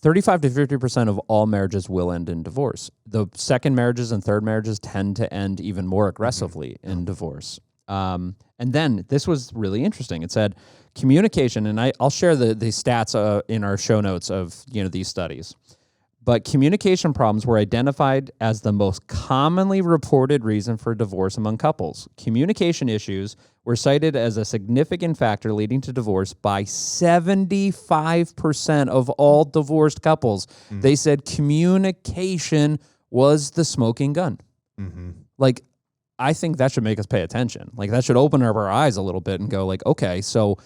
35 to 50% of all marriages will end in divorce. The second marriages and third marriages tend to end even more aggressively in divorce. And then this was really interesting. It said communication, and I'll share the stats in our show notes of these studies. But communication problems were identified as the most commonly reported reason for divorce among couples. Communication issues were cited as a significant factor leading to divorce by 75% of all divorced couples. They said communication was the smoking gun. Like, I think that should make us pay attention. Like, that should open up our eyes a little bit and go like, okay, so,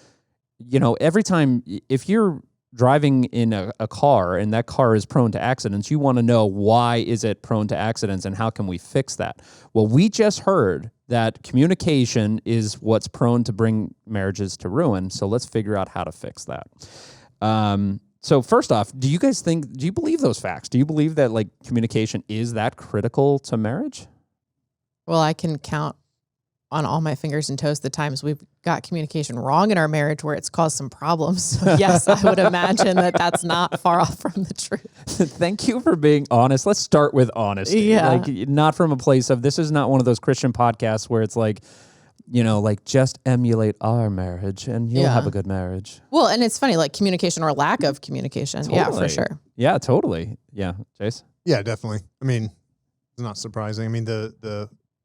every time, if you're driving in a car and that car is prone to accidents, you want to know why is it prone to accidents and how can we fix that? Well, we just heard that communication is what's prone to bring marriages to ruin. So let's figure out how to fix that. So first off, do you believe those facts? Do you believe that like communication is that critical to marriage? Well, I can count on all my fingers and toes the times we've got communication wrong in our marriage where it's caused some problems. So yes, I would imagine that that's not far off from the truth. Thank you for being honest. Let's start with honesty. Yeah. Like, not from a place of, this is not one of those Christian podcasts where it's like, like just emulate our marriage and you'll have a good marriage. Well, and it's funny, like communication or lack of communication. Totally. Yeah, for sure. Yeah, totally. Yeah. Jace? Yeah, definitely. I mean, it's not surprising. I mean,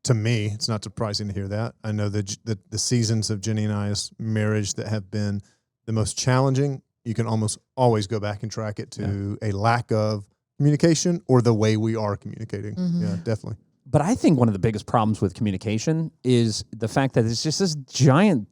to me, it's not surprising to hear that. I know the seasons of Jenny and I's marriage that have been the most challenging, you can almost always go back and track it to a lack of communication or the way we are communicating. Yeah, definitely. But I think one of the biggest problems with communication is the fact that it's just this giant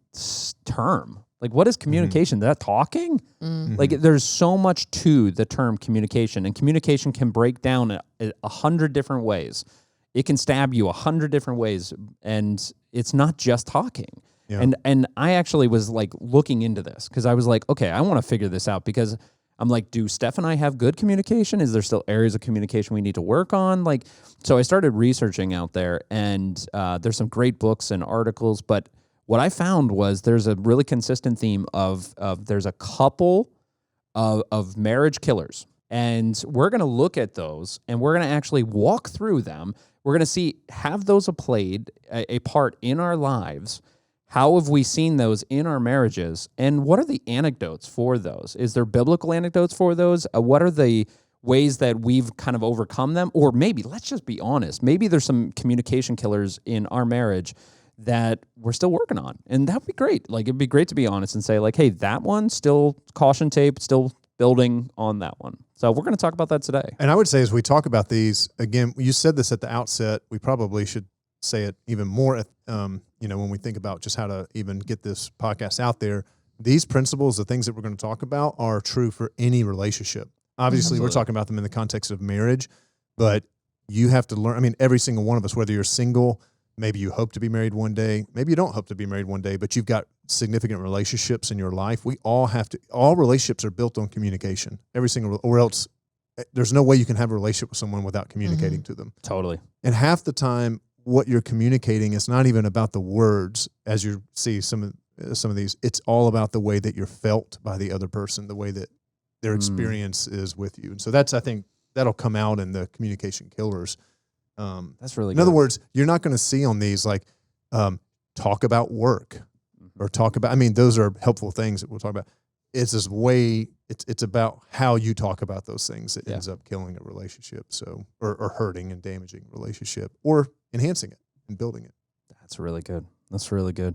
term. Like, what is communication? That talking? Like, there's so much to the term communication, and communication can break down 100 different ways. It can stab you 100 different ways, and it's not just talking. Yeah. And I actually was like looking into this because I was like, okay, I want to figure this out because I'm like, do Steph and I have good communication? Is there still areas of communication we need to work on? Like, so I started researching out there, and there's some great books and articles. But what I found was there's a really consistent theme of there's a couple of marriage killers, and we're going to look at those, and we're going to actually walk through them. We're going to see, have those played a part in our lives? How have we seen those in our marriages? And what are the anecdotes for those? Is there biblical anecdotes for those? What are the ways that we've kind of overcome them? Or maybe, let's just be honest, maybe there's some communication killers in our marriage that we're still working on. And that would be great. Like, it'd be great to be honest and say like, hey, that one, still caution tape, still building on that one. So we're going to talk about that today. And I would say as we talk about these, again, you said this at the outset, we probably should say it even more, when we think about just how to even get this podcast out there. These principles, the things that we're going to talk about, are true for any relationship. Obviously, Absolutely. We're talking about them in the context of marriage, but you have to learn. I mean, every single one of us, whether you're single, maybe you hope to be married one day, maybe you don't hope to be married one day, but you've got significant relationships in your life. We all have to, all relationships are built on communication. Every single, or else there's no way you can have a relationship with someone without communicating to them. Totally. And half the time, what you're communicating is not even about the words, as you see some of these. It's all about the way that you're felt by the other person, the way that their experience is with you. And so that's, I think, that'll come out in the communication killers. That's really good. In other words, you're not going to see on these like talk about work or talk about, I mean, those are helpful things that we'll talk about. It's this way, it's about how you talk about those things that ends up killing a relationship. So, or hurting and damaging a relationship or enhancing it and building it. That's really good. That's really good.